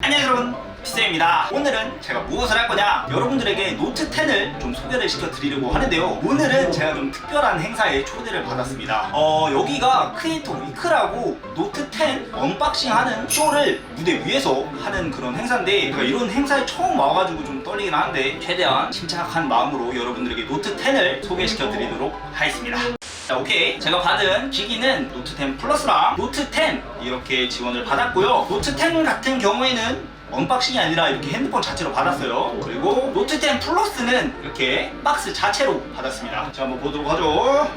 안녕하세요 여러분, 비쌤입니다. 오늘은 제가 무엇을 할 거냐, 여러분들에게 노트 10을 좀 소개를 시켜드리려고 하는데요. 오늘은 제가 좀 특별한 행사에 초대를 받았습니다. 여기가 크리에이터 위크라고 노트 10 언박싱 하는 쇼를 무대 위에서 하는 그런 행사인데, 제가 이런 행사에 처음 와가지고 좀 떨리긴 하는데 최대한 침착한 마음으로 여러분들에게 노트 10을 소개시켜드리도록 하겠습니다. 자, 오케이. 제가 받은 기기는 노트 10 플러스랑 노트 10 이렇게 지원을 받았고요. 노트 10 같은 경우에는 언박싱이 아니라 이렇게 핸드폰 자체로 받았어요. 그리고 노트 10 플러스는 이렇게 박스 자체로 받았습니다. 자, 한번 보도록 하죠.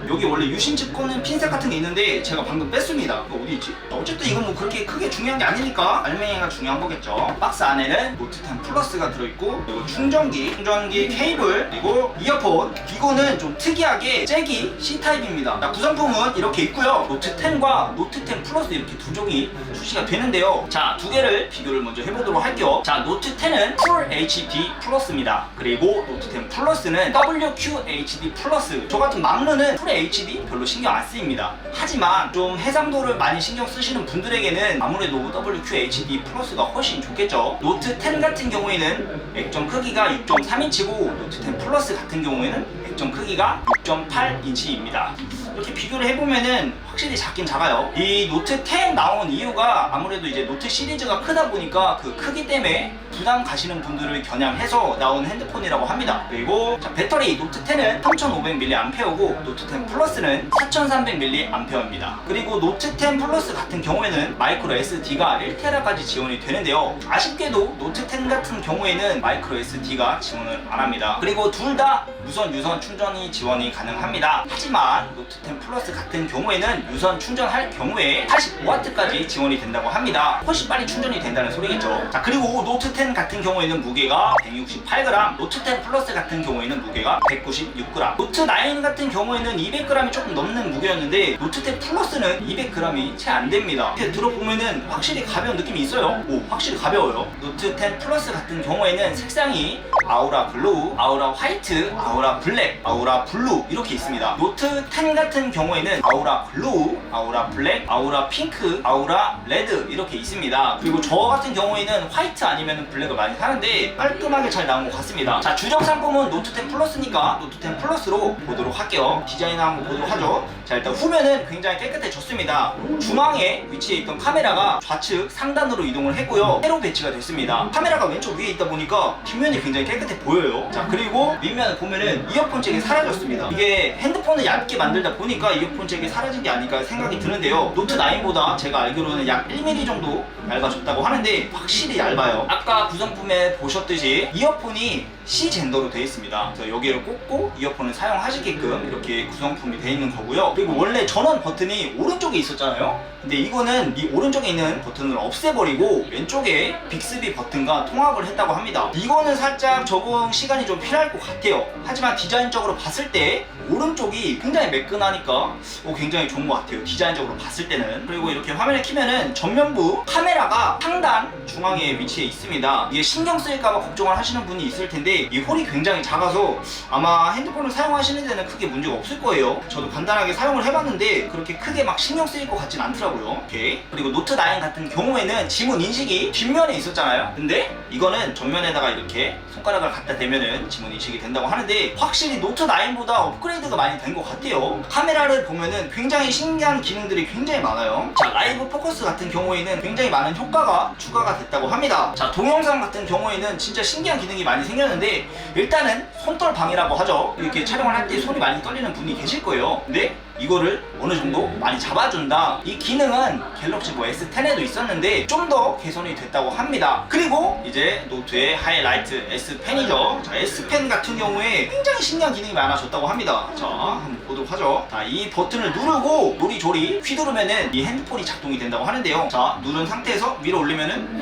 여기 원래 유심칩 꽂는 핀셋 같은 게 있는데 제가 방금 뺐습니다. 이거 어디 있지? 어쨌든 이건 뭐 그렇게 크게 중요한 게 아니니까 알맹이가 중요한 거겠죠. 박스 안에는 노트 10 플러스가 들어있고, 그리고 충전기 케이블, 그리고 이어폰. 이거는 좀 특이하게 잭이 C타입입니다. 자, 구성품은 이렇게 있고요. 노트 10과 노트 10 플러스 이렇게 두 종이 출시가 되는데요. 자, 두 개를 비교를 먼저 해보도록 할게요. 자, 노트 10은 풀 HD 플러스입니다. 그리고 노트 10 플러스는 WQHD 플러스. 저 같은 막루는 풀 HD 별로 신경 안 쓰입니다. 하지만 좀 해상도를 많이 신경 쓰시는 분들에게는 아무래도 WQHD 플러스가 훨씬 좋겠죠. 노트 10 같은 경우에는 액정 크기가 6.3인치고 노트 10 플러스 같은 경우에는 액정 크기가 6.8인치입니다. 이렇게 비교를 해보면은 확실히 작긴 작아요. 이 노트 10 나온 이유가 아무래도 이제 노트 시리즈가 크다 보니까 그 크기 때문에 부담 가시는 분들을 겨냥해서 나온 핸드폰이라고 합니다. 그리고 자, 배터리 노트 10은 3500mAh고 노트 10 플러스는 4300mAh입니다. 그리고 노트 10 플러스 같은 경우에는 마이크로 SD가 1TB까지 지원이 되는데요. 아쉽게도 노트 10 같은 경우에는 마이크로 SD가 지원을 안 합니다. 그리고 둘 다 무선 충전이 지원이 가능합니다. 하지만 노트 10 플러스 같은 경우에는 유선 충전할 경우에 85W까지 지원이 된다고 합니다. 훨씬 빨리 충전이 된다는 소리겠죠. 자, 그리고 노트 10 같은 경우에는 무게가 168g, 노트 10 플러스 같은 경우에는 무게가 196g, 노트 9 같은 경우에는 200g이 조금 넘는 무게였는데 노트 10 플러스는 200g이 채 안 됩니다. 이렇게 들어보면은 확실히 가벼운 느낌이 있어요. 오, 확실히 가벼워요. 노트 10 플러스 같은 경우에는 색상이 아우라 글로우, 아우라 화이트, 아우라 블랙, 아우라 블루 이렇게 있습니다. 노트 10 같은 경우에는 아우라 글로우, 아우라 블랙, 아우라 핑크, 아우라 레드 이렇게 있습니다. 그리고 저 같은 경우에는 화이트 아니면 블랙을 많이 사는데 깔끔하게 잘 나온 것 같습니다. 자, 주력 상품은 노트 10 플러스니까 노트 10 플러스로 보도록 할게요. 디자인을 한번 보도록 하죠. 자, 일단 후면은 굉장히 깨끗해졌습니다. 중앙에 위치해 있던 카메라가 좌측 상단으로 이동을 했고요. 새로 배치가 됐습니다. 카메라가 왼쪽 위에 있다 보니까 뒷면이 굉장히 깨끗해 보여요. 자, 그리고 밑면을 보면은 이어폰 잭이 사라졌습니다. 이게 핸드폰을 얇게 만들다 보니까 이어폰 잭이 사라진 게 아닐까 생각이 드는데요. 노트 9보다 제가 알기로는 약 1mm 정도 얇아졌다고 하는데 확실히 얇아요. 아까 구성품에 보셨듯이 이어폰이 C 젠더로 되어 있습니다. 그래서 여기를 꽂고 이어폰을 사용하시게끔 이렇게 구성품이 되어 있는 거고요. 그리고 원래 전원 버튼이 오른쪽에 있었잖아요. 근데 이거는 이 오른쪽에 있는 버튼을 없애버리고 왼쪽에 빅스비 버튼과 통합을 했다고 합니다. 이거는 살짝 적응 시간이 좀 필요할 것 같아요. 하지만 디자인적으로 봤을 때 오른쪽이 굉장히 매끈하니까 굉장히 좋은 것 같아요. 디자인적으로 봤을 때는. 그리고 이렇게 화면을 켜면은 전면부 카메라가 상단 중앙에 위치해 있습니다. 이게 신경 쓰일까봐 걱정을 하시는 분이 있을 텐데 이 홀이 굉장히 작아서 아마 핸드폰을 사용하시는 데는 크게 문제가 없을 거예요. 저도 간단하게 사용을 해봤는데 그렇게 크게 막 신경 쓰일 것 같진 않더라고요. 오케이. 그리고 노트 9 같은 경우에는 지문 인식이 뒷면에 있었잖아요. 근데 이거는 전면에다가 이렇게 손가락을 갖다 대면은 지문 인식이 된다고 하는데 확실히 노트 9보다 업그레이드가 많이 된 것 같아요. 카메라를 보면은 굉장히 신기한 기능들이 굉장히 많아요. 자, 라이브 포커스 같은 경우에는 굉장히 많은 효과가 추가가 됐다고 합니다. 자, 동영상 같은 경우에는 진짜 신기한 기능이 많이 생겼는데 일단은 손떨 방이라고 하죠. 이렇게 촬영을 할 때 손이 많이 떨리는 분이 계실 거예요. 근데 이거를 어느 정도 많이 잡아준다. 이 기능은 갤럭시 뭐 S10에도 있었는데 좀 더 개선이 됐다고 합니다. 그리고 이제 노트의 하이라이트 S펜이죠. 자, S펜 같은 경우에 굉장히 신기한 기능이 많아졌다고 합니다. 자, 한번 보도록 하죠. 자, 이 버튼을 누르고 요리조리 휘두르면은 이 핸드폰이 작동이 된다고 하는데요. 자, 누른 상태에서 위로 올리면은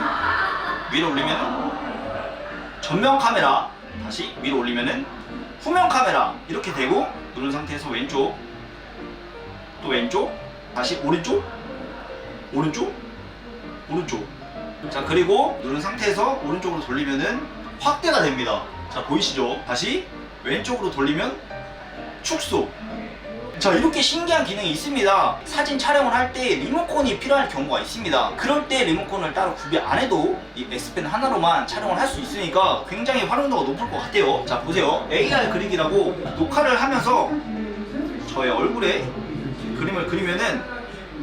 전면 카메라, 다시 위로 올리면은 후면 카메라 이렇게 되고, 누른 상태에서 왼쪽, 또 왼쪽, 다시 오른쪽, 자, 그리고 누른 상태에서 오른쪽으로 돌리면은 확대가 됩니다. 자, 보이시죠? 다시 왼쪽으로 돌리면 축소, 자, 이렇게 신기한 기능이 있습니다. 사진 촬영을 할 때 리모컨이 필요할 경우가 있습니다. 그럴 때 리모컨을 따로 구비 안 해도 이 S펜 하나로만 촬영을 할 수 있으니까 굉장히 활용도가 높을 것 같아요. 자, 보세요. AR 그리기라고 녹화를 하면서 저의 얼굴에 그림을 그리면은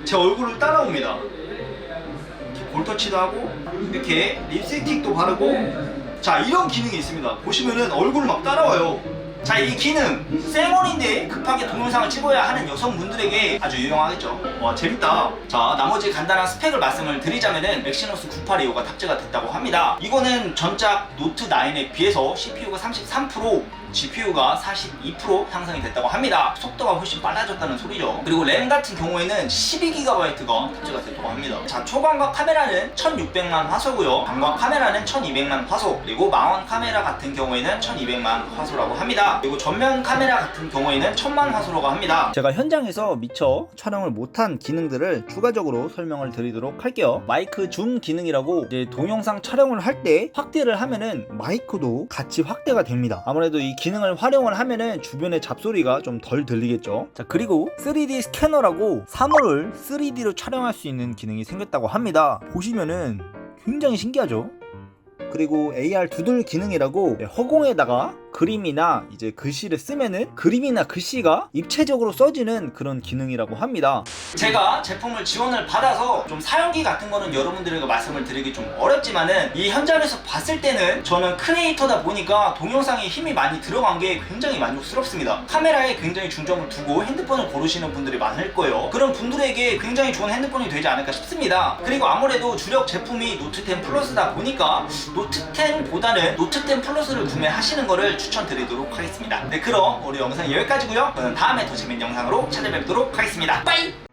제 얼굴을 따라옵니다. 이렇게 볼터치도 하고 이렇게 립스틱도 바르고, 자, 이런 기능이 있습니다. 보시면은 얼굴을 막 따라와요. 자, 이 기능 생얼인데 급하게 동영상을 찍어야 하는 여성분들에게 아주 유용하겠죠. 와, 재밌다. 자, 나머지 간단한 스펙을 말씀을 드리자면은 엑시노스 9825가 탑재가 됐다고 합니다. 이거는 전작 노트 9에 비해서 CPU가 33%, GPU가 42% 향상이 됐다고 합니다. 속도가 훨씬 빨라졌다는 소리죠. 그리고 램 같은 경우에는 12GB가 탑재가 됐다고 합니다. 자, 초광각 카메라는 1600만 화소고요. 광각 카메라는 1200만 화소, 그리고 망원 카메라 같은 경우에는 1200만 화소라고 합니다. 그리고 전면 카메라 같은 경우에는 1000만 화소라고 합니다. 제가 현장에서 미처 촬영을 못한 기능들을 추가적으로 설명을 드리도록 할게요. 마이크 줌 기능이라고, 이제 동영상 촬영을 할 때 확대를 하면은 마이크도 같이 확대가 됩니다. 아무래도 이 기능을 활용을 하면은 주변의 잡소리가 좀 덜 들리겠죠. 자, 그리고 3D 스캐너라고 사물을 3D로 촬영할 수 있는 기능이 생겼다고 합니다. 보시면은 굉장히 신기하죠. 그리고 AR 두들 기능이라고 허공에다가 그림이나 이제 글씨를 쓰면은 그림이나 글씨가 입체적으로 써지는 그런 기능이라고 합니다. 제가 제품을 지원을 받아서 좀 사용기 같은 거는 여러분들에게 말씀을 드리기 좀 어렵지만은 이 현장에서 봤을 때는 저는 크리에이터다 보니까 동영상에 힘이 많이 들어간 게 굉장히 만족스럽습니다. 카메라에 굉장히 중점을 두고 핸드폰을 고르시는 분들이 많을 거예요. 그런 분들에게 굉장히 좋은 핸드폰이 되지 않을까 싶습니다. 그리고 아무래도 주력 제품이 노트 10 플러스다 보니까 노트 10보다는 노트 10 플러스를 구매하시는 거를 추천드리도록 하겠습니다. 네, 그럼 우리 영상 여기까지고요. 저는 다음에 더 재밌는 영상으로 찾아뵙도록 하겠습니다. 빠이!